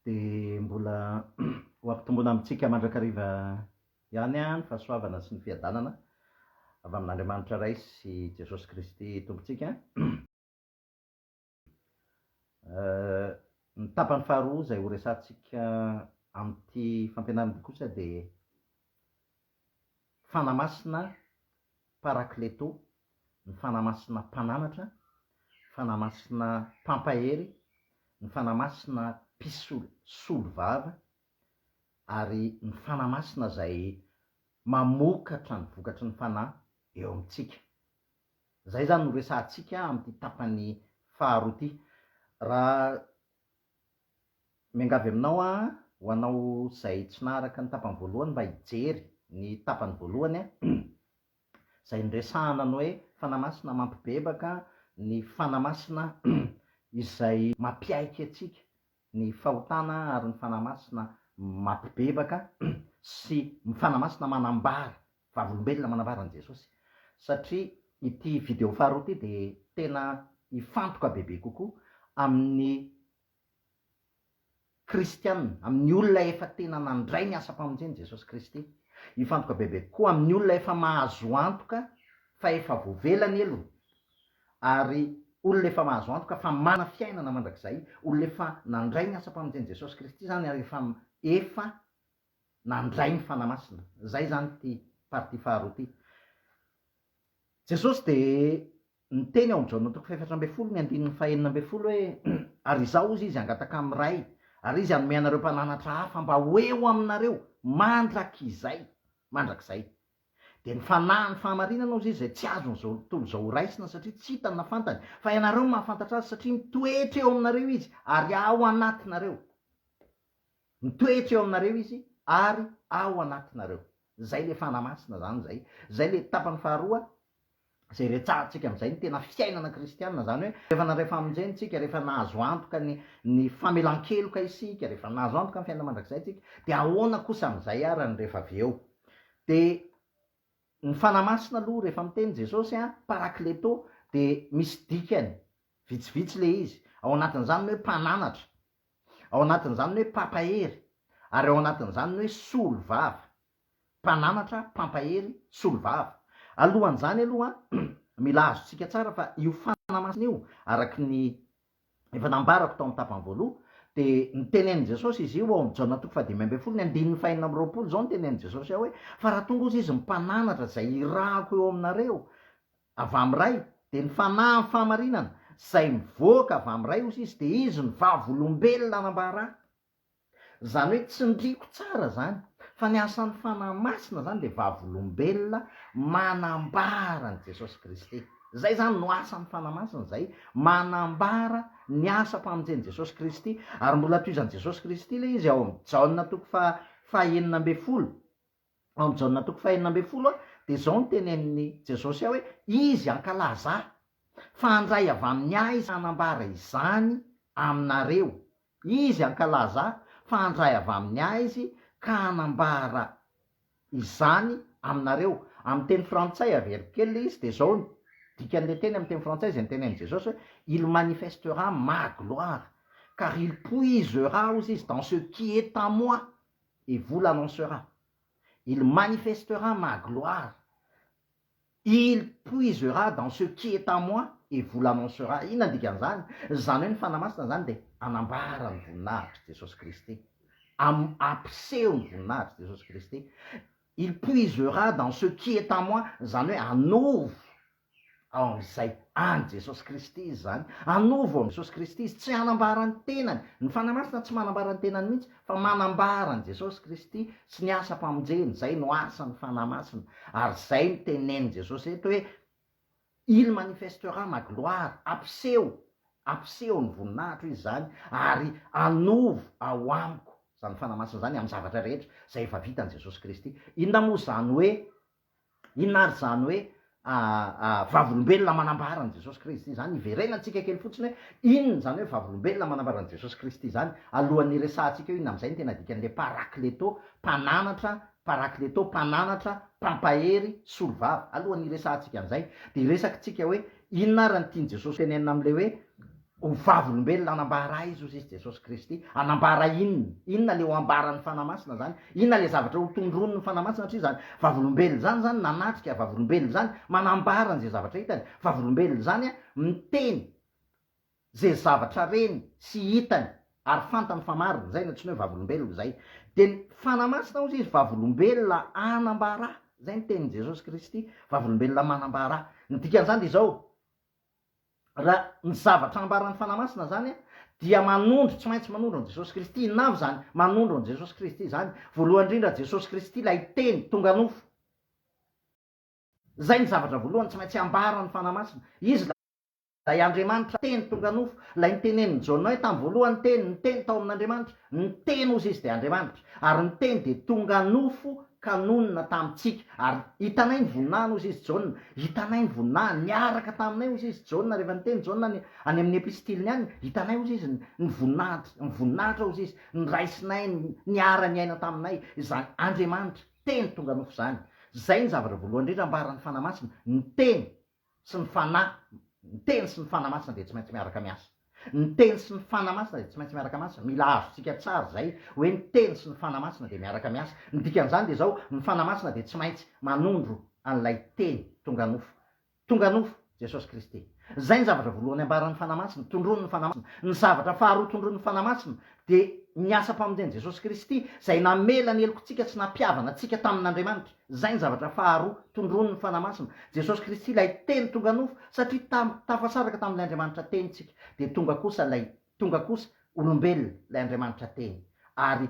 dia mbola ho ampitomboana amintsika mandrakariva ihany a ny fahasoavana sy ny fiadanana avy amin'Andriamanitra ray sy Jesosy Kristy tompontsika. Ny tapany faharoa izay ho resantsika amin'ity fampianarana kosa dia fanamasina parakleto, ny fanamasina mpananatra, fanamasina mpampahery, ny fanamasina mpisolo vava, ary ny fanamasina izay mamokatra ny vokatry ny fanahy eo amintsika. Izay zany no resantsika amin'ity tapany faharoa ity. Raha miangavy aminao ho anao izay tsy naharaka ny tapany voalohany mba hijery ny tapany voalohany izay niresahana ny hoe fanamasina mampibebaka, ny fanamasina izay mampiaiky atsika, ny fahotana ary ny fanamasina mampibebaka sy ny fanamasina manambara vavolombelona manambara an' Jesosy. Satria ity video faharoa ity dia tena hifantoka bebe kokoa amin'ny kristianina, amin'ny olona efa tena nandray ny asa-pamonjeny Jesosy Kristy. Hifantoka bebe koa amin'ny olona efa mahazo antoka fa efa voavelany elo, ary olona efa mahazo antoka fa mana fiainana mandrakizay, olona efa nandray ny asa-pamonjeny Jesosy Kristy zany, ary efa nandray ny fanamasina. Zay zany ty partie faharoa ty. Jesosy dia niteny ao Jaona 4:4-5 hoe ary izao izy angataka amin'ny ray, ary izy hanome anareo mpananatra hafa mba ho eo aminareo mandrakizay. Dia ny fanahy ny fahamarinana ozy izy izay tsy azony tontolo izao ho raisina satria tsy hitany na fantany, fa ianareo mahafantatra azy satria mitoetra eo aminareo izy ary ao anatinareo. Mitoetra eo aminareo izy ary ao anatinareo. Zay le fanamasina zany, zay le tapany faharoa izay retsahantsika amin'izay ny tena fiainana kristianina. Zany hoe rehefa nandray famonjenitsika, rehefa nahazo antoka ny famelan-keloka isika, rehefa nahazo antoka ny fiainana mandrakizay tsika, dia ahoana kosa amin'izay ary ny rehefa avy eo. Dia ny fanamasina aloha rehefa miteny Jesosy parakleto dia misy dikany vitsivitsy le izy. Ao anatin'izany hoe mpananatra, ao anatin'izany hoe mpampahery, ary ao anatin'izany hoe solo vava. Mpananatra, mpampahery, solo vava. Alohan'izany aloha mila azontsika tsara fa io fanamasina io, araky ny efa nambarako tao amin'ny tapany voaloha, dia nitenen'i Jesosy izy io ao amin'ny Jaona 5:5-20 zao nitenen'i Jesosy ao hoe fa raha tonga ozy izy mpananatra izay irahako eo aminareo avy amin'ny ray, dia ny fanahy ny fahamarinana izay mivoaka avy amin'ny ray ozy izy, dia izy ny vavolombelona anambara. Zany hoe tsy ndriko tsara zany, fa ny asan'ny fanamasina zany dia vavolombelona manambara an' Jesosy Kristy. Zay zany no asan'ny fanamasina, zay manambara ny asa-pamonjeny Jesosy Kristy. Ary mbola toizan'i Jesosy Kristy le izy ao amin'ny Jaona 4:9, ao amin'ny Jaona 4:9 dia zao no tenen'ny Jesosy hoe izy ankalaza fa handray avy amin'ny ahy izy hanambara izany aminareo. Izy ankalaza fa handray avy amin'ny ahy izy ka hanambara izany aminareo. Amin'ny teny frantsay avery kely izy dia zao dikan'le teny amin'ny teny frantsay izay nitenen'i Jesosy hoe il manifestera ma gloire car il puisera ozy izy dans ce qui est à moi et vous l'annoncera. Il manifestera ma gloire, il puisera dans ce qui est à moi et vous l'annoncera. Inona dikan'izany? Zany hoe ny fanamasina zany dia anambara ny voninahitry Jesosy Kristy, ampiseho ny voninahitry Jesosy Kristy. Il puisera dans ce qui est à moi, zany hoe anovo ao amin'izay any Jesosy Kristy izy zany, anovo ao Jesosy Kristy izy, tsy hanambara ny tenany. Ny fanamasina tsy manambara ny tenany mihitsy, fa manambara ny Jesosy Kristy sy ny asa-pamonjeny. Zay no asan'ny fanamasina, ary zay no tenen'i Jesosy eto hoe il manifestera ma gloire, ampiseho ny voninahitro izy zany, ary anovo ao amiko zany fanamasina zany amin'ny zavatra rehetra zay efa vitan'i Jesosy Kristy. Inona moa zany hoe, inona ary zany hoe vavolombelona manambara an' Jesosy Kristy zany? Iverenantsika kely fotsiny hoe inona zany hoe vavolombelona manambara an' Jesosy Kristy zany alohan'ny resantsika io. Inona amin'izay no tena dikan'le parakleto, mpananatra, mpampahery, solo vava. Alohan'ny resantsika an'izay dia resakitsika hoe inona ary ny tiany Jesosy tenenina amin'le hoe ho vavolombelona anambara izy ozy izy jesosy kristy anambara inona le ho ambarany fanamasina zany, inona le zavatra ho tondronony fanamasina satria zany vavolombelona zany nanatrika vavolombelona zany manambarany zay zavatra hitany, vavolombelona zany a miteny zay zavatra reny sy hitany ary fantany fa mariny, zay natsiny hoe vavolombelona zay. De ny fanamasina ozy izy vavolombelona anambara, zay ny tenin' jesosy kristy, vavolombelona manambara. Ny dikan'izany de zao, raha ny zavatra ambaran'ny fanamasina zany a dia manondro, tsy maintsy manondro an' jesosy kristy. Inona avy zany manondro an' jesosy kristy zany? Voalohany indrindra jesosy kristy lay teny tonga nofo, zay ny zavatra voalohany tsy maintsy ambaran'ny fanamasina. Izy lay Andriamanitra teny tonga nofo, lay nitenen'ny Jaona hoe tamin'ny voalohany teny, ny teny tao amin'Andriamanitra, ny teny ozy izy de Andriamanitra, ary ny teny de tonga nofo ka nonona tamitsika. Ary hitanay ny voninahiny ozy izy Jaona, hitanay ny voninahiny niaraka taminay ozy izy Jaona rehefa niteny Jaona any amin'ny epistiliny any, hitanay ozy izy ny voninahitra ozy izy niraisinay niara niaina taminay, zany Andriamanitra teny tonga nofo zany. Zay ny zavatra voalohany indrindra ambaran'ny fanamasina, ny teny sy ny fanahy. Ny teny sy ny fanamasina de tsy maintsy miaraka miasa, ny teny sy ny fanamasina de tsy maintsy miaraka miasa. Mila azontsika tsara zay hoe ny teny sy ny fanamasina de miaraka miasa. Ny dikan'izany de zao, ny fanamasina de tsy maintsy manondro an'lay teny tonga nofo jesosy kristy. Zay ny zavatra voalohany ambaran'ny fanamasina, tondron'ny fanamasina. Ny zavatra faharoa tondron'ny fanamasina de ny asa-pamonjeny jesosy kristy zay namela ny helokontsika sy nampiavana antsika tamin'Andriamanitra. Zay ny zavatra faharoa tondron'ny fanamasina. Jesosy kristy lay teny tonga nofo satria tafasaraka tamin'ilay Andriamanitra tenytsika, de tonga kosa olombelona lay Andriamanitra teny, ary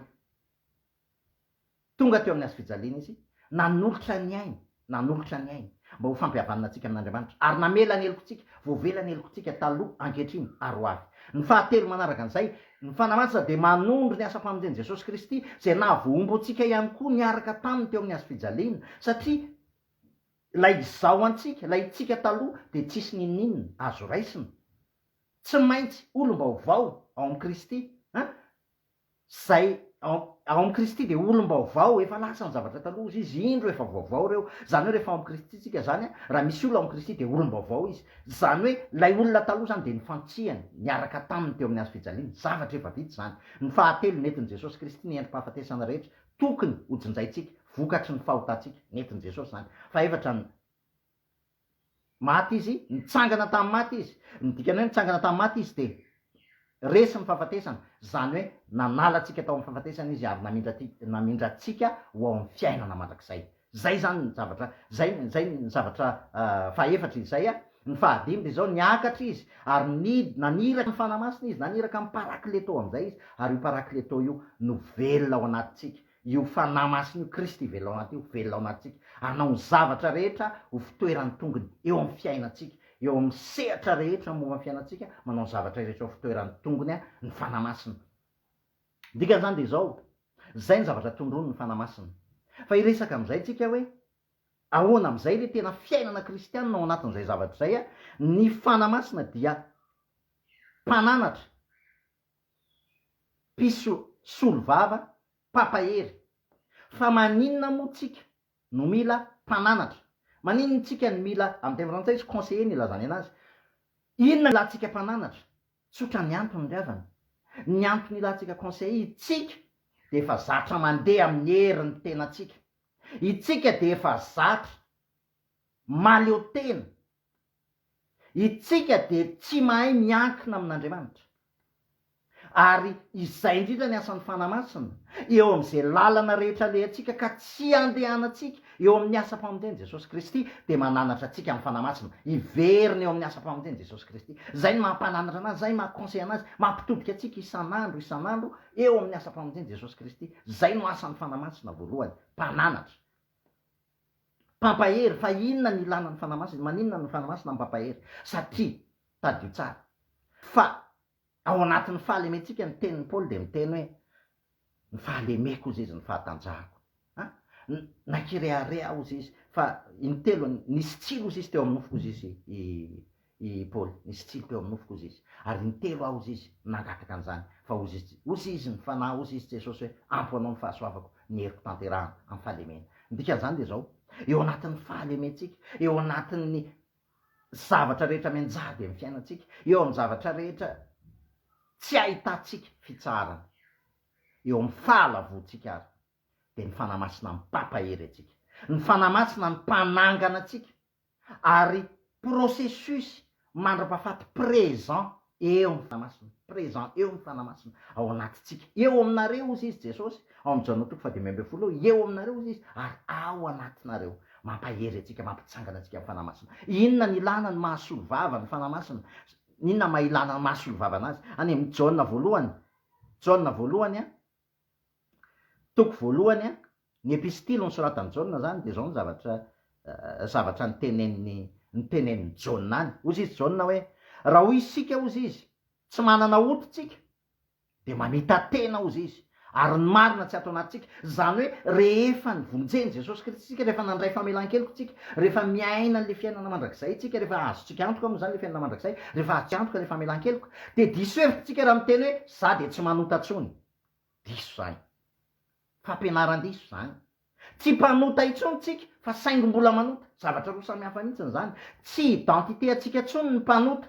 tonga teo amin'ny hazofijaliana izy, nanolotra ny ainy mba ho fampihavanana antsika amin'Andriamanitra, ary namela ny helokontsika, voavela ny helokontsika taloha ankehitriny ary ho avy. Ny fahatelo manaraka an'izay, ny fanamasina de manondro ny asa-pamonjeny jesosy kristy zay nahavohombo antsika ihany koa niaraka taminy teo amin'ny hazofijaliana, satria lay izao antsika, lay tsika taloha de tsisy ninninona azo raisina, tsy maintsy olom-baovao ao amin'ny kristy zay ao amin'ny kristy de olom-baovao, efa lasa ny zavatra taloha izy indro efa vaovao reo. Zany hoe rehefa ao amin'ny kristy tsika zany raha misy olona ao amin'ny kristy de olom-baovao izy, zany hoe lay olona taloha zany de ny fantsihany niaraka taminy teo amin'ny hazofijaliana, zavatra efa vita zany. Ny fahatelo nentin' jesosy kristy ny endrim-pahafatesana rehetra tokony hojonjaitsika, vokatry ny fahotantsika nentin' jesosy zany. Faefatra ny maty izy, nitsangana tamin'ny maty izy, ny dikany hoe nitsangana tamin'ny maty izy de resy ny fahafatesana, zany hoe nanala atsika tao amin'ny fahafatesana izy ary namindra atsika ho ao amin'ny fiainana mandrakizay. Zay zany ny zavatra, zay ny zavatra faefatra izay a. Ny fahadimy de zao, niakatra izy ary naniraka ny fanamasina izy, naniraka amin'ny parakleto am'izay izy, ary io parakleto io no velona ao anatintsika, io fanahy masina io kristy velona ao anaty io, velona ao anatintsika, hanao ny zavatra rehetra ho fitoerany tongony eo amin'ny fiainantsika, eo amin'ny sehatra rehetra momba ny fiainantsika, manao ny zavatra rehetra ho fitoerany tongony ny fanamasina. Dikan'izany de zao, zay ny zavatra tondron'ny fanamasina. Fa iresaka am'izay tsika hoe ahoana am'izay le tena fiainana kristianina ao anatin'izay zavatra zay a, ny fanamasina dia mpananatra, mpisolo vava, papahery. Fa maninona moa tsika no mila mpananatra? Maninona tsika no mila, amin'ny teny frantsay izy conseiller ny ilazany anazy. Inona ilantsika mpananatra? Tsotra ny antony ry avana. Ny antony ilantsika conseiller, itsika de efa zatra mandeha amin'ny herin'ny tenantsika, itsika de efa zatra maleo tena, itsika de tsy mahay miankina amin'Andriamanitra. Ary izay indrindra ny asan'ny fanamasina eo amin'izay lalana rehetra lehantsika ka tsy andehanantsika eo amin'ny asa-pamonjeny jesosy kristy, de mananatra atsika amin'ny fanamasina, iverina eo amin'ny asa-pamonjeny jesosy kristy. Zay ny mampananatra anazy, zay mahaconseille anazy, mampitodika atsika isan'andro eo amin'ny asa-pamonjeny jesosy kristy. Zay no asan'ny fanamasina voalohany, mpananatra. Pampahery, fa inona ny ilana ny fanamasina? Maninona ny fanamasina amin'ny pampahery? Satria tadio tsara fa ao anatin'ny fahalemetsika ny tenin'ny Paoly de miteny hoe ny fahalemeko ozy izy ny fahatanjahako, nakirearea ozy izy, fa intelo nisy tsilo ozy izy teo amin'ny nofoko ozy izy i Paoly, nisy tsilo teo amin'ny nofoko ozy izy, ary nitelo aho ozy izy nangataka an'izany, fa ozy izy ny fanahy, ozy izy jesosy hoe ampo anao ny fahasoavako, ny heriko tanterahana amin'ny fahalemena. Ny dikan'izany de zao, eo anatin'ny fahalemetsika, eo anatin'ny zavatra rehetra mianjady amin'ny fiainantsika, eo amin'ny zavatra rehetra tsy ahitantsika fitsarana, eo amin'ny fahalavontsika ary dia ny fanamasina ny mpampahery atsika, ny fanamasina ny mpanangana atsika, ary processus mandra-pahafaty présent eo amin'ny fanamasina, présent eo amin'ny fanamasina ao anatintsika, eo aminareo ozy izy Jesosy ao amin'ny Jaona toko 10:12, eo aminareo ozy izy ary ao anatinareo, mampahery atsika, mampitsangana atsika amin'ny fanamasina. Inona ny ilana ny mahasolo vava ny fanamasina? Inona mailana ny mahasolo vava anazy? Any amin'ny Jaona voalohany a, toko voalohany a, ny epistilo nosoratany Jaona zany dia zao ny zavatra nyteneniny Jaona any. Ozy izy Jaona hoe raha hoy isika ozy izy tsy manana ototsika dia mamita tena ozy izy, ary ny marina tsy ato anatintsika, zany hoe rehefa nivonjeny Jesosy Kristy tsika, rehefa nandray famelan-keloko tsika, rehefa miaina n'le fiainana mandrakizay tsika, rehefa azotsika antoka moa zany le fiainana mandrakizay, rehefa azotsika antoka le famelan-keloko, dia diso hevitsika raha miteny hoe za dia tsy manota tsony. Diso zany, fampianaran-diso zany, tsy mpanota intsony tsika fa saingy mbola manota. Zavatra roa samihafa mihitsiny zany, tsy identité atsika intsony ny mpanota,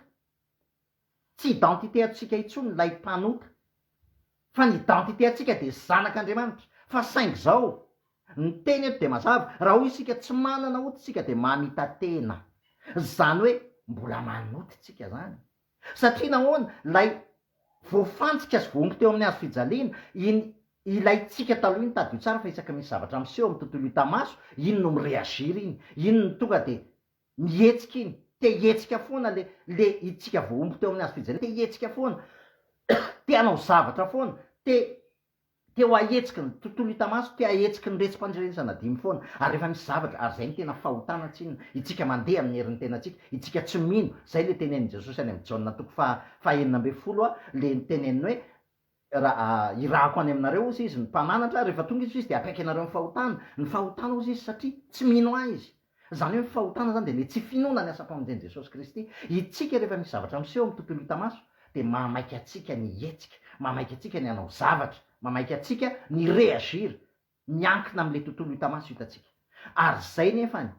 tsy identité atsika intsony ilay mpanota, fa ny identité atsika dia zanak'Andriamanitra. Fa saingy zao ny teny eto dia mazava, raha hoy isika tsy manana ota tsika dia mamita tena, zany hoe mbola manoty tsika zany. Satria nahoana lay voafantsika sy voomby teo amin'ny hazo fijaliana, ilay tsika taloha iny tadio tsara fa isaka misy zavatra miseho amin'ny tontolo hitamaso, iny no mireagira iny, iny no tonga dia mihetsika iny, te hetsika foana le itsika voaomby teo amin'ny hazo fijaliana, te hetsika foana, te hanao zavatra foana, te ho ahetsiky ny tontolo hitamaso, te ahetsiky ny retsim-pandrenesana dimy foana. Ary rehefa misy zavatra, ary zay ny tena fahotana tsinona, itsika mandeha amin'ny herin'ny tenatsika, itsika tsy mino. Zay le tenenin Jesosy any amin'ny Jaona toko 4:12 le niteneniny hoe raha irahako any aminareo ozy izy ny mpananatra, rehefa tonga izy dia apaiky anareo ny fahotana ozy izy satria tsy mino ahy izy. Zany hoe ny fahotana zany dia le tsy finoana ny asa-pamonjeny Jesosy Kristy. Itsika rehefa misy zavatra miseho amin'ny tontolo hitamaso dia mamaiky atsika ny hetsika, mamaiky atsika ny hanao zavatra, mamaiky atsika ny reagira, miankina amin'le tontolo hitamaso hitatsika. Ary zay nefany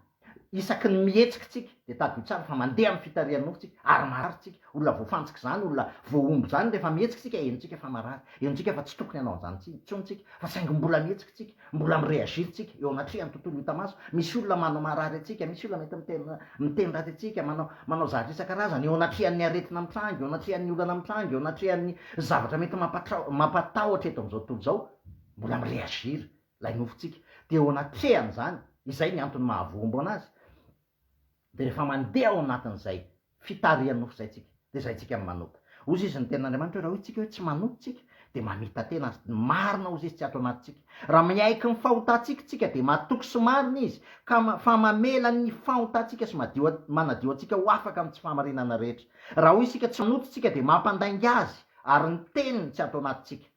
isaky ny mihetsika tsika dia tadio tsara fa mandeha amin'ny fitarian'ny nofitsika, ary marary tsika, olona voafantsika zany, olona voaomby zany, rehefa mihetsika tsika henontsika fa marary, henontsika fa tsy tokony hanao an'izany tsontsika, fa saingy mbola mihetsika tsika, mbola mireagira tsika eo anatrehan'ny tontolo hitamaso. Misy olona manao marary atsika, misy olona mety miteny raty atsika, manao zavatra isan-karazany eo anatrehan'ny aretina mitrangy, eo anatrehan'ny olana mitrangy, eo anatrehan'ny zavatra mety mampatahotra eto amin'izao tontolo zao, mbola mireagira lay nofitsika. Dia eo anatrehany zany, izay ny antony mahavoombo anazy. Dia rehefa mandeha ao anatin'izay fitarian'ny nofo zay tsika, dia zay tsika manota. Ozy izy ny tenin'Andriamanitra hoe raha hoy tsika hoe tsy manota tsika dia mamita tena, marina ozy izy tsy ato anatintsika. Raha miaiky ny fahotantsika tsika dia matoky sy marina izy, fa mamela ny fahotantsika sy manadio atsika ho afaka amin'ny tsy fahamarinana rehetra. Raha hoy isika tsy manota tsika dia mampandainga azy, ary ny teniny tsy ato anatintsika.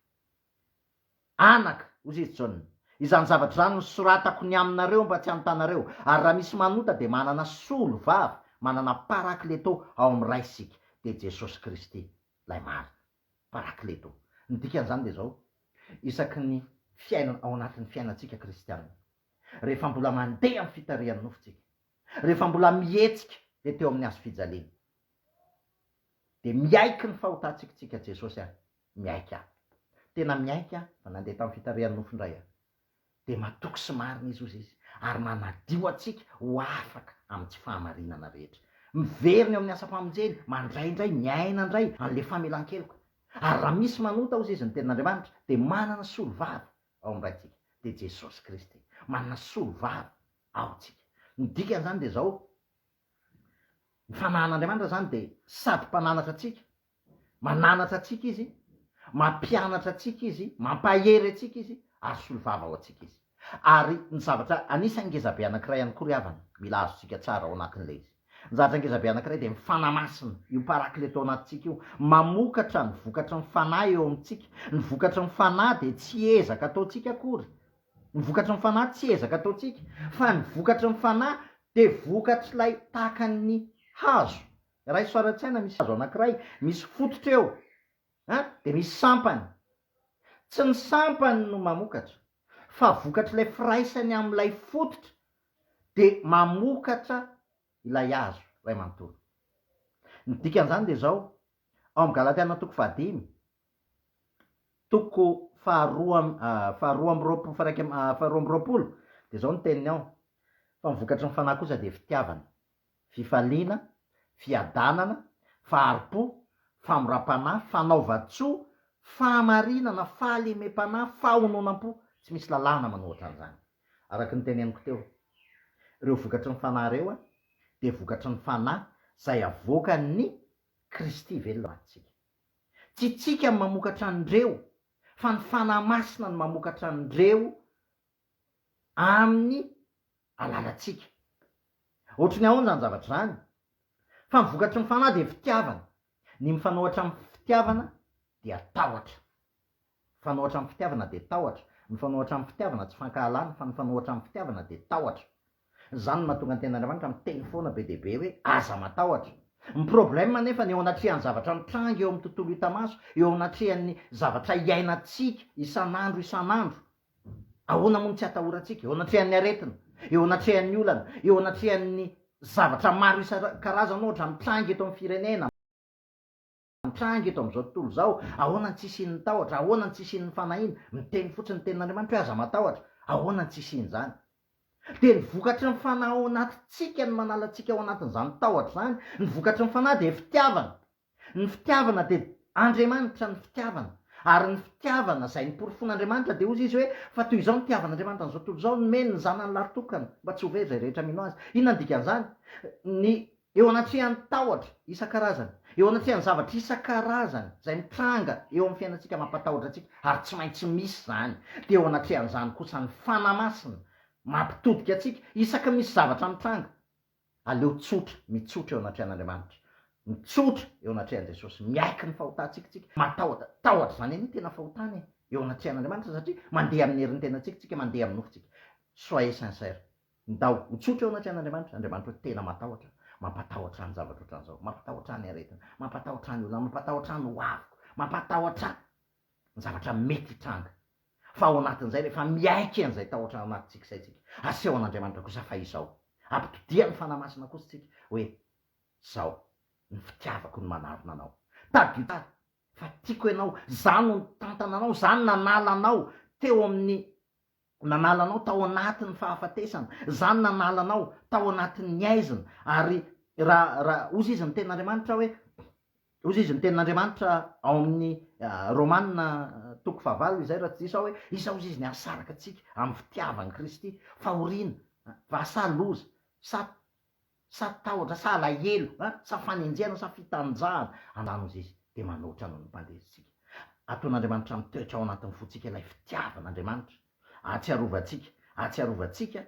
Anaka ozy izy Jaona, izany zavatra zany ny soratako ny aminareo mba tsy anotanareo, ary raha misy manota dia manana solo vava, manana parakleto ao amin'ny ray isika, dia Jesosy Kristy lay marina, parakleto. Ny dikan'izany dia zao, isaky ny fiainana ao anatin'ny fiainantsika kristianina, rehefa mbola mandeha amin'ny fitarian'ny nofitsika, rehefa mbola mihetsika le teo amin'ny hazo fijaliana, dia miaiky ny fahotantsika tsika Jesosy ahy, miaiky ahy, tena miaiky ahy fa nandeha tamin'ny fitarian'ny nofindray ahy, dia matoky sy marina izy ozy izy, ary manadio atsika ho afaka amin'ny tsy fahamarinana rehetra, miverina eo amin'ny asa-pamonjeny, mandraindray miaina indray an'le famelan-keloka. Ary raha misy manota ozy izy ny tenin'Andriamanitra dia manana solo vava ao amin'raitsika, dia Jesosy Kristy manana solo vava ao tsika. Ny dikan'izany dia zao, ny fanahin'Andriamanitra zany dia sady mpananatra atsika, mananatra atsika izy, mampianatra atsika izy, mampahery atsika izy, ary solo vava ao atsika izy. Ary ny zavatra anisan'ny ngezabe anankiray ihany koa ry havana, mila azontsika tsara ao anatin'ilay izy. Ny zavatra ngezabe anankiray dia mifanamasina io parakleto anatintsika io, mamokatra ny vokatra ny fanahy eo amintsika. Ny vokatra ny fanahy dia tsy ezaka ataontsika akory, ny vokatra ny fanahy tsy ezaka ataontsika, fa ny vokatra ny fanahy dia vokatra ilay tahaka ny hazo. Raha isoaran-tsaina misy hazo anankiray, misy fototra eo, dia misy sampany. Tsy ny sampany no mamokatra, fa vokatra ilay firaisany amin'ilay fototra dia mamokatra ilay hazo ray manontolo. ny dikan'izany de zao ao am' galatiana toko fahadimy toko faharoa amby roapolo de zao ny teniny ao fa mivokatry ny fanahy kosa de fitiavana, fifaliana, fiadanana, faharipo, famoram-panahy, fanaova-tsoa, fahamarinana, fahalemem-panahy, fahononam-po. Tsy misy lalàna manohatra an'izany. Araky ny teneniko teo, reo vokatry ny fanahy reo a de vokatry ny fanahy zay avoaka ny Kristy velona atsika. Tsy tsika ny mamokatra andreo fa ny fanahy masina ny mamokatra andreo amin'ny alalatsika. Ohatrany ahoana zany zavatra zany fa mivokatry ny fanahy de fitiavana. Ny mifanohatra amin'ny fitiavana de atahotra. Mifanohatra amin'ny fitiavana de tahotra. Mifanohatra amin'ny fitiavana tsy fankahalana fa mifanohatra amin'ny fitiavana de tahotra. Zany mahatonga ny ten'Andriamanitra miteny foana be deaibe hoe aza matahotra. Ny problème nefa ny eo anatrehan'ny zavatra mitranga eo amin'ny tontolo hita-maso, eo anatrehan'ny zavatra iainantsika isan'andro. Ahoana moa ny tsy atahorantsika? Eo anatrehan'ny aretina, eo anatrehan'ny olana, eo anatrehan'ny zavatra maro isan-karazana ohatra mitranga eto amin'ny firenena, mitranga eto am'izao tontolo zao. Ahoana ny tsy isian'ny tahotra? Ahoana ny tsy isian'ny fanahina? Miteny fotsiny tenin'Andriamanitra hoe aza matahotra. Ahoana ny tsy isian'izany? De ny vokatry ny fanahy ao anatintsika ny manala antsika ao anatin'izany tahotra zany. Ny vokatry ny fanahy de fitiavana. Ny fitiavana de Andriamanitra ny fitiavana. Ary ny fitiavana zay niporofon'Andriamanitra de ozy izy hoe fa toy izao ny fitiavan'Andriamanitra n'izao tontolo zao nomeny ny zanany latokana mba tsy ho very zay rehetra mino azy. Inona ny dikan'izany? Ny eo anatrehan'ny tahotra isan-karazany, eo anatrehan'ny zavatra isan-karazany zay mitranga eo amin'ny fiainantsika mampatahotra atsika ary tsy maintsy misy zany. De eo anatrehan'izany kosa ny fanahy masina mampitodika atsika isaky misy zavatra mitranga. Aleo tsotra, mitsotra eo anatrehan'Andriamanitra, mitsotra eo anatrehan'i Jesosy, miaiky ny fahotantsika tsika. Tahotra zany anie tena fahotany eo anatrehan'Andriamanitra satria mandeha amin'ny herin'ny tenantsika tsika, mandeha amin'ny nofotsika. Soyez sincère, ndao mitsotra eo anatrehan'Andriamanitra. Andriamanitra hoe tena matahotra, mampatahotra ny zavatra ohatran'izao, mampatahotra ny aretina, mampatahotra ny olona, mampatahotra ny hoaviko, mampatahotra ny zavatra mety hitranga. Fa ao anatin'izay rehefa miaiky an'izay tahotra anatintsika izay tsika, aseho an'Andriamanitra kosa fa izao ampitodia ny fanahy masina kosa tsika hoe zao ny fitiavako ny manarona anao. Tadio tsara fa tiako ianao, zany no nitantana anao, zany nanala anao teo amin'ny nanala anao tao anatin'ny fahafatesana, zany nanala anao tao anatin'ny aizina. Ary raha ozy izy ny tenin'Andriamanitra hoe ozy izy ny tenin'Andriamanitra ao amin'ny Romanina toko fahavalo izay raha tsy diso hoe isa ozy izy ny asaraka atsika amin'ny fitiavany Kristy fa horiana fa sa loza sa tahotra, sa alahelo, sa fanenjehana, sa fitanjahana anano izy izy de manohitra noho ny mpandehantsika. Ataon'Andriamanitra mitoetra ao anatin'ny fotsika ilay fitiavan'Andriamanitra, atsiarovantsika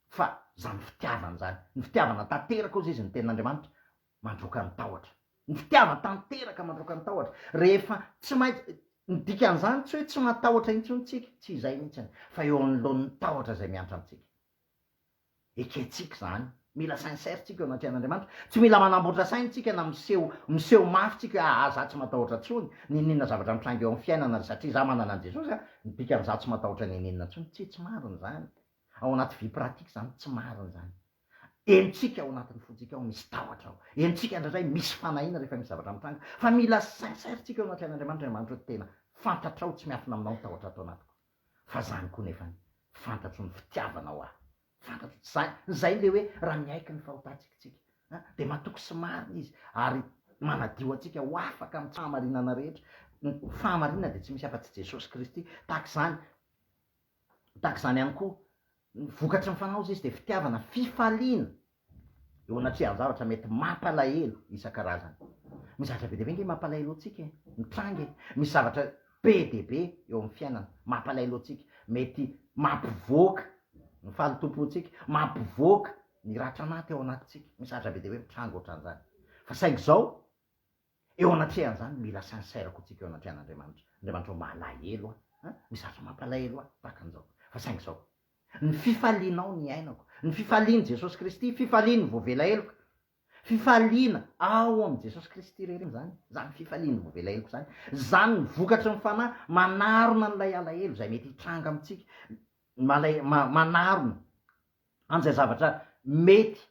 fa zany fitiavana zany. Ny fitiavana tanteraka ozy izy ny tenin'Andriamanitra mandroaka ny tahotra. Ny fitiavana tanteraka mandroaka ny tahotra. Rehefa tsy maintsy ny dikan'izany tsy hoe tsy matahotra intsontsika, tsy izay mihitsiny, fa eo anoloan'ny tahotra zay miantra amintsika. Eketsika zany, mila sincère tsika eo anatrehan'Andriamanitra. Tsy mila manamboatra saintsika na miseho mafy tsika za tsy matahotra tsony ninona zavatra mitranga eo amin'ny fiainana satria za manana an' Jesosy ny dikan'iza tsy matahotra ninona tsony. Tsy marina zany. Ao anaty vie pratika zany tsy marina zany. Enitsika ao anatin'ny fotsika ao misy tahotra ao, enitsika indrindray misy fanahina rehefa misy zavatra mitranga, fa mila sincère tsika eo anatrehan'Andriamanitra. Andriamanitra hoe tena fantatrao tsy miafina aminao ny tahotra atao anatiko, fa zany koa nefa fantatro ny fitiavanao aho. Fantatro zay le hoe raha miaiky ny fahotantsika tsika de matoky sy marina izy ary manadio atsika ho afaka amin'ny fahamarinana rehetra. Ny fahamarinana de tsy misy afa-tsy Jesosy Kristy. Tahak'izany ihany koa vokatry ny fanahy izy de fitiavana, fifaliana eo anatrehan'ny zavatra mety mampalahelo isan-karazany. Misy zavatra be deaibe nge mampalahelo atsika mitranga, misy zavatra be deaibe eo amin'ny fiainana mampalahelo atsika, mety mampivoaka ny fahalotompontsika, mampivoaka ny ratra anaty ao anatintsika. Misy zavatra be deaibe mitranga ohatran'izany. Fa saingy zao eo anatrehan'izany mila sincère koa tsika eo anatrehan'Andriamanitra. Andriamanitra malahelo misy zavatra mampalahelo tahakan'izao. Fa saingy zao ny fifalianao ny ainako, ny fifaliany Jesosy Kristy, fifaliany voavela heloko, fifaliana ao am' Jesosy Kristy rereny zany fifaliany voavela heloko zany. Zany ny vokatry ny fanahy manarona n'ilay alahelo zay mety hitranga amitsika, manarona an'izay zavatra mety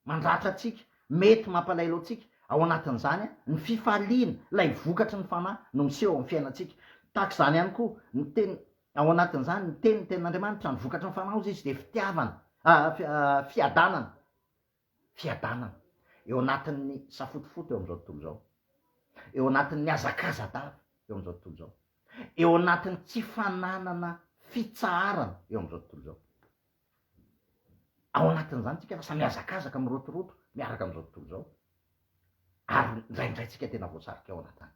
mandratra atsika, mety mampalahelo atsika ao anatin'izany ny fifaliana lay vokatry ny fanahy no miseho amin'ny fiainantsika tahaka izany ihany koa ny teny ao anatin'izany ny teny tenin'andriamanitra ny vokatry ny fanahy ozy izy de fitiavana fiadanana eo anatin'ny safotofoto eo am'izao tontolo zao eo anatin'ny azakazadava eo am'izao tontolo zao eo anatin'ny tsy fananana fitsaharana eo am'izao tontolo zao ao anatin'izany tsika lasa miazakazaka mirotoroto miaraka am'izao tontolo zao ary ndraindray tsika tena voasarika ao anatiny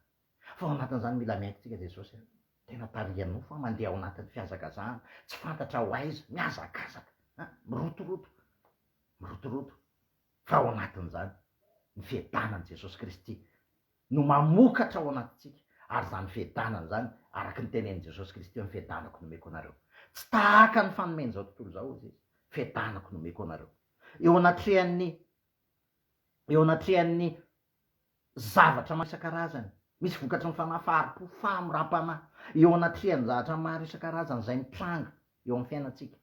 fa ao anatin'izany mila miaikytsika jesosy tena tarianao fa mandeha ao anatin'ny fiazakazahana tsy fantatra ho aiza miazakazaka mirotoroto fa ao anatin'izany ny fiadanany jesosy kristy no mamokatra ao anatintsika ary zany fiadanany zany araky ny teneny jesosy kristy ny fiadanako nomeko anareo tsy tahaka ny fanomeny zao tontolo zao izy fiadanako nomeko anareo eo anatrehan'ny zavatra maro isan-karazany misy vokatry ny fanahy faharipo famorapanahy eo anatrehany zavatra maro isan-karazany zay mitranga eo amin'ny fiainatsika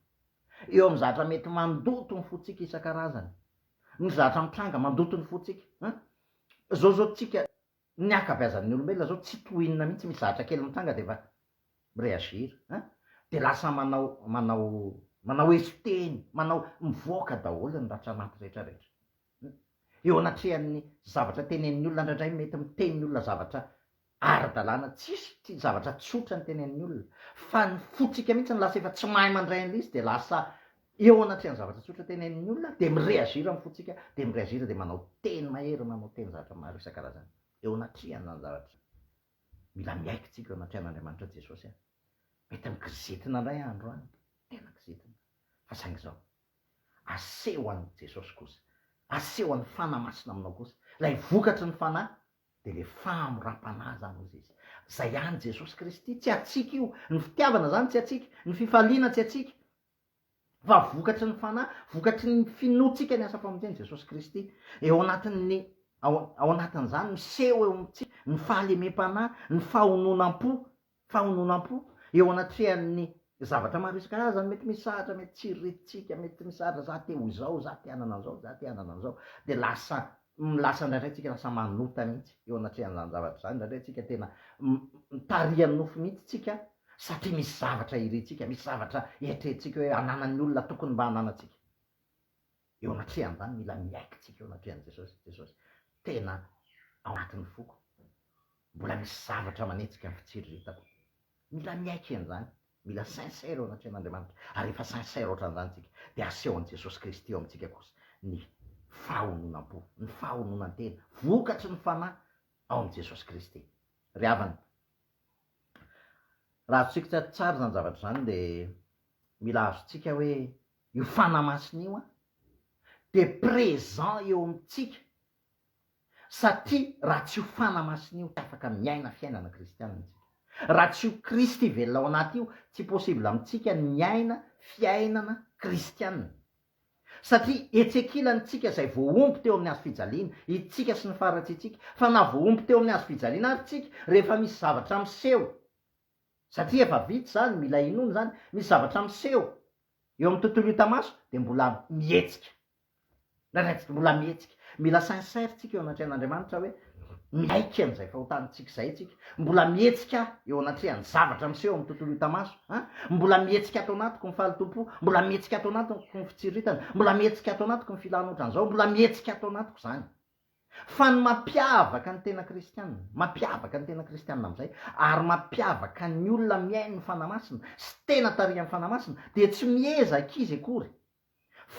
eo amin'ny zavatra mety mandoto ny fotsika isan-karazany ny zavatra mitranga mandoto ny fotsika zao tsika ny akabeazan'ny olombelona zao tsy tohinina mihitsy misy zavatra kely mitranga de efa mireagira de lasa manao esoteny manao mivoaka daholo ny ratra anaty rehetrarehetra eo anatrehan'ny zavatra tenen'ny olona ndraindray mety miteniny olona zavatra ara-dalàna tsisy ty zavatra tsotra ny tenen'ny olona fa ny fotsika mihitsy ny lasa efa tsy mahay mandray an'izy de lasa eo anatrehan'ny zavatra tsotra tenen'ny olona de mireagira ny fotsika de mireagira de manao teny mahery manao teny zavatra maro isan-karazany eo anatrehana ny zavatra mila miaiky tsika eo anatrehan'andriamanitra jesosy mety mikizitina indray andro any tena kizitina fa saingy zao aseho an'ny jesosy kosa aseho an'ny fanamasina aminao kosa lay vokatry ny fanahy de le famorapanahy zany ozy izy zay ihany jesosy kristy tsy atsika io ny fitiavana zany tsy atsika ny fifaliana tsy atsika fa vokatry ny fanahy vokatry ny finoatsika ny asa famonjeny jesosy kristy eo anatin'ny ao anatin'izany miseho eo amitsika ny fahalemem-panahy ny fahononam-po eo anatrehan'ny zavatra maro isan-karazany mety misahatra mety tsirittsika mety misahatra za te ho zao za te anana an'zao za te anana an'zao de lasa ndraindray tsika lasa manota mihitsy eo anatrehan'zany zavatra zany ndraindray tsika tena mitarian'ny nofo mihitsy tsika satria misy zavatra iritsika misy zavatra eritreretrika hoe ananan'ny olona tokony mba ananatsika eo anatrehan'zany mila miaiky tsika eo anatrehan' jesosy tena ao anatin'ny foko mbola misy zavatra manetsika ny fitsiriritako mila miaiky an'zany mila sincere eo anatrehan'andriamanitra ary efa sincere ohatran'izany tsika de aseho an' jesosy kristy eo amitsika kosa ny fahononam-po ny fahononan-tena vokatry ny fanahy ao am' jesosy kristy ry havana raha azotsika tsara zany zavatra zany de mila azotsika hoe io fanamasina io de présent eo amitsika satria raha tsy io fanamasina io afaka miaina fiainana kristianitsika raha tsy io kristy velona ao anaty io tsy possible amitsika ny miaina fiainana kristianina satria etsekilanitsika zay voaomby teo amin'ny azo fijaliana itsika sy ny faratsy itsika fa na voaomby teo amin'ny azo fijaliana ary tsika rehefa misy zavatra miseho satria efa vitsy zany mila inony zany misy zavatra miseho eo amin'ny tontolo hitamaso de mbola mietsika ndraindraytsika mbola mietsika mila sincere tsika eo anatrehan'andriamanitra hoe miaiky an'izay fahotanitsika zay tsika mbola mietsika eo anatrehan'ny zavatra miseho amin'ny tontolo hitamaso mbola mietsika atao anatiko ny fahaletompo mbola mietsika atao anatiko ny fitsiritana mbola mietsika atao anatiko ny filana ohatran'izao mbola mietsika atao anatiko zany fa ny mampiavaka ny tena kristianina mampiavaka ny tena kristianina am'izay ary mampiavaka ny olona miainy ny fanamasina sy tena tarian'ny fanamasina de tsy miezaka izy akory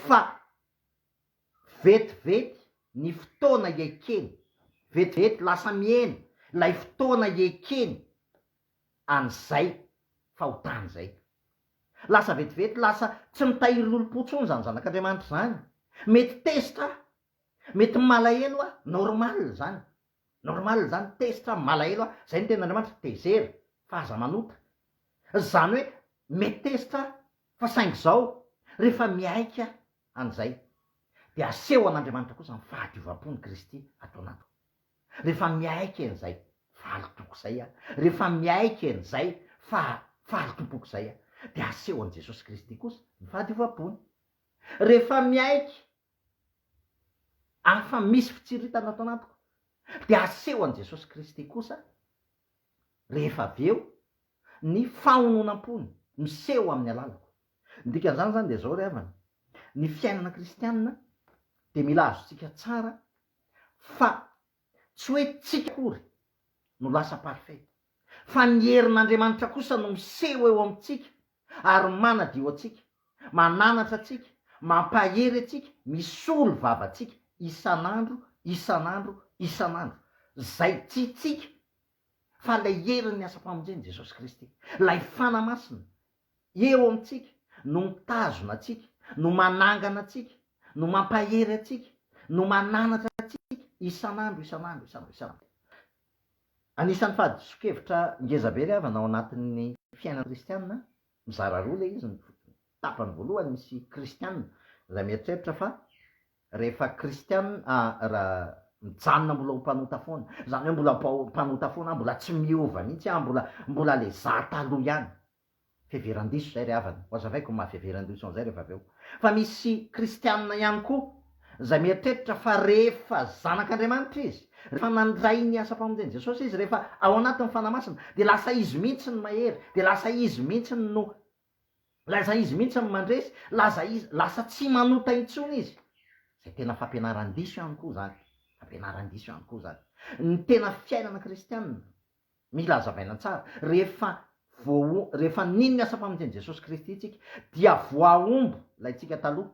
fa vetivety ny fotoana ekeny vetivety lasa miena lay fotoana ekeny an'izay fahotany zay lasa vetivety lasa tsy mitahiry lolo-potsony zany zanak'andriamanitra zany mety testa mety malahelo normal zany testa malahelo zay ny ten'andriamanitra tezery fa aza manota zany hoe mety testa fa saingy zao rehefa miaika an'izay de aseho an'andriamanitra kosa ny fahadiovam-pony kristy atao anatiko rehefa miaiky an'izay fahalotoko zay rehefa miaiky an'izay fahalotopoko zay de aseho an' jesosy kristy kosa ny fahadiovam-pony rehefa miaiky afa misy fitsiritana atao anatiko dia aseho an' jesosy kristy kosa rehefa avy eo ny fahononam-pony miseho amin'ny alalako. Ndikan'izany zany de zao ry havana, ny fiainana kristianina de mila azontsika tsara fa tsy hoe tsika kory no lasa parfait, fa ny herin'Andriamanitra kosa no miseho eo amintsika ary manadio atsika, mananatra atsika, mampahery atsika, misolo vavatsika isan'andro isan'andro isan'andro. Zay tsy tsika fa lay herin'ny asa-pamonjeny Jesosy Kristy, lay fanamasina eo amintsika no mitazona atsika, no manangana atsika, no mampahery atsika, no mananatra atsika isan'andro isan'andro isan'andro isan'andro. Anisan'ny fahadisokevitra ngezabe ry havana ao anatin'ny fiainana kristianina, mizara roa le izy. Ny tapany voalohany misy kristianina zay mieritreritra fa rehefa kristianina raha mijanona mbola ho mpanota foana, zany hoe mbola mpanota foana, mbola tsy miova mihitsy mbola le zataloha ihany. Fiheveran-diso zay ry havana, oazavaiko ny mahafiheveran-diso an'izay rehefa avy eo. Fa misy kristianina ihany koa zay mieritreritra fa rehefa zanak'Andriamanitra izy, rehefa nandray ny asa-pamonjeny Jesosy izy, rehefa ao anatin'ny fanamasina, de lasa izy mihitsy ny mahery, de lasa izy mihitsy ny mandresy, lasa tsy manota intsony izy. Zay tena fampianaran-diso ihany koa zany, fampianaran-diso ihany koa zany. Ny tena fiainana kristianina mila azavaina tsara, rehefa niny ny asa-pamonjeny Jesosy Kristy itsika dia voaombo lay tsika taloha,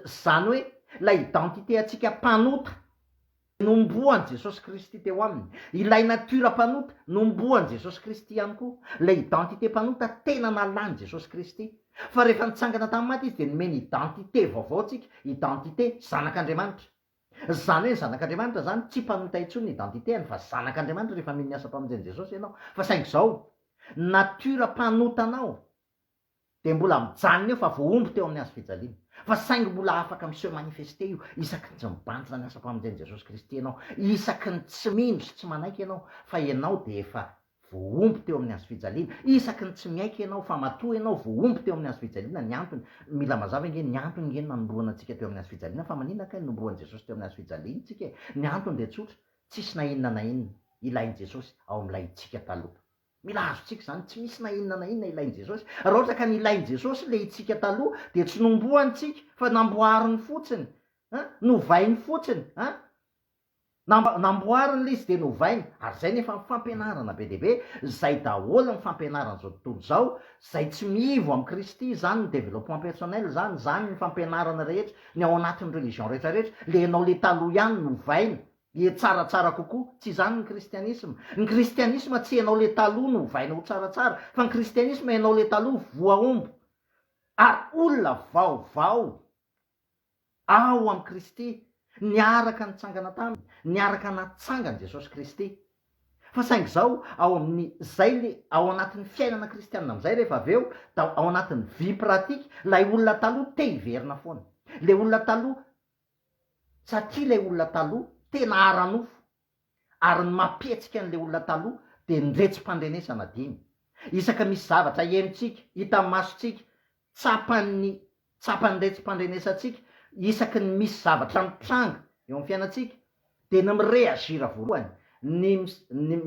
zany hoe lay identité atsika mpanota nomboan' Jesosy Kristy teo aminy, ilay natura mpanota nomboan' Jesosy Kristy ihany koa, lay identité mpanota tena nalany Jesosy Kristy. Fa rehefa nitsangana tamin'ny maty izy de nomeny identité vaovao tsika, identité zanak'Andriamanitra. Zany hoe zanak'Andriamanitra zany tsy mpanota intsony identitéany, fa zanak'Andriamanitra rehefa miny ny asa-pamonjeny Jesosy ianao. Fa saingy zao natura mpanotanao de mbola mijanona eo fa voaomby teo amin'ny hazo fijaliana, fa saingy mbola afaka miseho manifeste io isaky ny tsy mibantsina ny asa-pamonjeny Jesosy Kristy ianao, isaky ny tsy mindro sy tsy manaiky ianao, fa ianao de efa voaomby teo amin'ny hazo fijaliana. Isaky ny tsy miaiky ianao fa matoa ianao voaomby teo amin'ny hazo fijaliana. Ny antony mila mazava nge, ny antony nge nanomboana antsika teo amin'ny hazo fijaliana, fa maninona kay nomboan'i Jesosy teo amin'ny hazo fijaliana tsika? Ny antony de tsotra, tsisy na inona na inona ilainy Jesosy ao amin'ilay tsika taloha. Mila azotsika zany, tsy misy na inona na inona ilainy Jesosy. Raha ohatra ka nilainy Jesosy le itsika taloha de tsy nomboantsika fa namboariny fotsiny, novainy fotsiny, namboariny le izy de novainy. Ary zay nefa fampianarana be deaibe, zay daholo ny fampianarana zao tontolo zao, zay tsy miivo amin'ny Kristy, zany ny développement personnel zany ny fampianarana rehetra ny ao anatin'ny religion rehetrarehetra, le anao le taloha ihany novainy tsaratsara kokoa. Tsy zany ny kristianisme. Ny kristianisme tsy ianao le taloha no vaina ho tsaratsara, fa ny kristianisme ianao le taloha voaombo ary olona vaovao ao amin'ny Kristy, niaraka nitsangana taminy, niaraka natsangany Jesosy Kristy. Fa saingy zao ao amin'ny zay le ao anatin'ny fiainana kristianina am'izay rehefa avy eo da ao anatin'ny vie pratique, lay olona taloha te hiverina foana, le olona taloha, satria le olona taloha tena ara-nofo ary ny mampihetsika an'le olona taloha de ndretsim-pandrenesana dimy. Isaka misy zavatra henontsika, hita amin'ny masontsika, tsapany ndretsim-pandrenesantsika, isaky ny misy zavatra mitranga eo amin'ny fiainatsika de ny mireagira voalohany, ny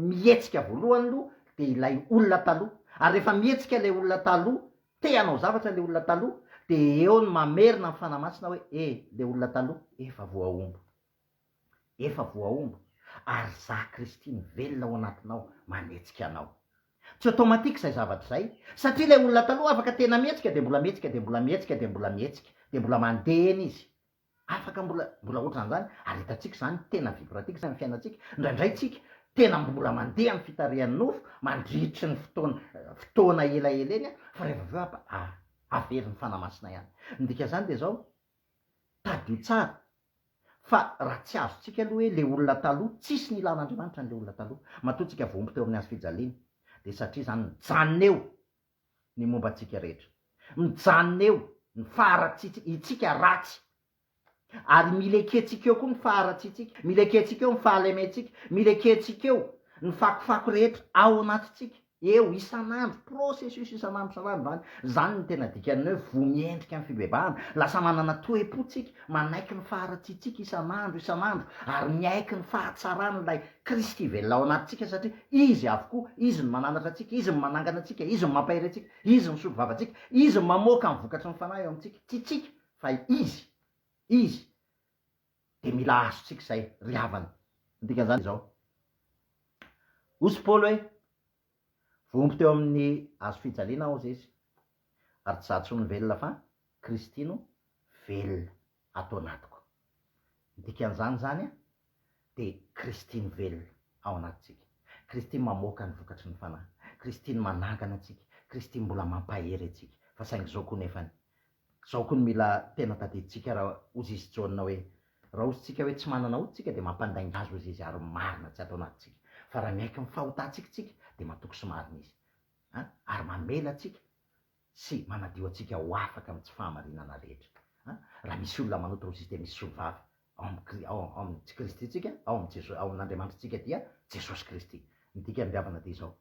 mihetsika voalohany aloha de ilay olona taloha. Ary rehefa mihetsika le olona taloha, te hanao zavatra le olona taloha, de eo ny mamerina ny fanamasina hoe le olona taloha efa voaombo ary za Kristy mivelona ao anatinao manetsika anao. Tsy automatique zay zavatra zay, satria le olona taloha afaka tena mihetsika de mbola mihetsika de mbola mihetsika de mbola mihetsika de mbola mandeha eny izy, afaka mbola ohatran'izany. Ary hitantsika zany tena vie pratique zany fiainatsika, indraindray tsika tena mbola mandeha amin'ny fitarihan'ny nofo, mandritry ny fotoana elaela eny, fa rehefa avy eo averin'ny fanamasina ihany. Ndika zany de zao tadio tsara fa raha tsy azontsika aloha hoe le olona taloha, tsisy ny ilan'Andriamanitra n'le olona taloha, matoa tsika voaomby teo amin'ny hazo fijaliana. De satria zany mijanona eo ny momba antsika rehetra, mijanona eo ny faharatsitsika ratsy, ary mila ekentsika eo koa ny faharatsitsika, mila ekentsika eo ny fahalemetsika, mila ekentsika eo ny fakofako rehetra ao anatintsika, eo isan'andro processus isan'andro zany ny tena dikany hoe vomiendrika amin'ny fibebahana lasa manana toe-potsika manaiky ny faharatsitsika isan'andro ary miaiky ny fahatsarana lay kristy velona ao anatintsika satria izy avokoa izy ny mananatra atsika izy ny manangana atsika izy ny mampahiry atsika izy ny solovavantsika izy ny mamoaka ny vokatry ny fanahy eo amintsika tsy tsika fa izy de mila azotsika zay ry havany dikan'izany zao osy paoly hoe vompo teo amin'ny azo fijaliana ao zay izy ary tsy zatsony velona fa kristy no velona atao anatiko dikan'izany zany a de kristy ny velona ao anatsika kristy mamoaka ny vokatry ny fanahy kristy ny manangana atsika kristy mbola mampahery atsika fa saingy zao koa nefany zao koa ny mila tena tadiditsika raha ozy izy jaona hoe raha ozy tsika hoe tsy manana otsika de mampandainga azy ozy izy ary marina tsy atao anatsika fa raha miaiky mifahotatsika tsika de matoko sy marina izy ary mamela atsika sy manadio atsika ho afaka amin'ny tsy fahamarinana rehetra raha misy olona manoto rozy izy de misy solovavy ao amintsy kristy tsika ao amin'andriamanitra tsika dia jesosy kristy midika miavana de zao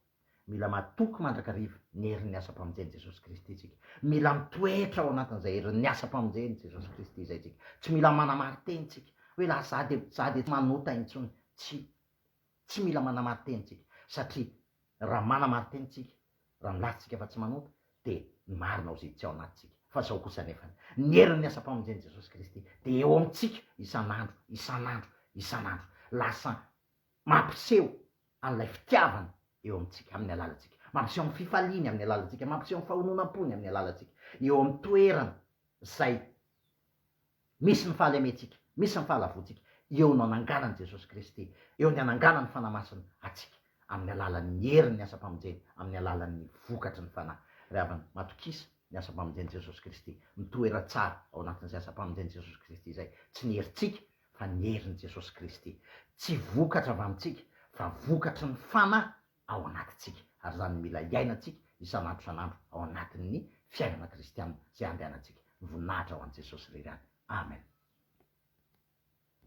mila matoky mandrakariva ny herin'ny asa-pamonjeny jesosy kristy tsika mila mitoetra ao anatin'izay herin'ny asa-pamonjeny jesosy kristy zay tsika tsy mila manamary-teny tsika hoe laha za de tsy manota intsony tsy mila manamary-teny tsika satria raha manamary-teny tsika raha milatsika fa tsy manota de marina ozy tsy ao anatsika fa zao kosa nefany ny herin'ny asa-pamonjeny jesosy kristy de eo amintsika isan'andro lasa mampiseho an'lay fitiavana eo amintsika amin'ny alalantsika mampiseho amin'ny fifaliany amin'ny alalantsika mampiseho amin'ny fahononam-pony amin'ny alalantsika eo amin'ny toerana zay misy ny fahalementsika misy ny fahalavoantsika eo no ananganany jesosy kristy eo ny ananganany fanamasina atsika amin'ny alalan'ny herin'ny asa-pamonjeny amin'ny alalan'ny vokatry ny fanahy ry havany matokisa ny asa-pamonjeny jesosy kristy mitoera tsara ao anatin'izay asa-pamonjeny jesosy kristy zay tsy ny herintsika fa ny herin'i jesosy kristy tsy vokatra avy amintsika fa vokatry ny fanahy ao anatitsika ary zany mila iainatsika isan'andro ao anatin'ny fiainana kristianina zay andehanantsika voninahitra ao an' jesosy rirany amen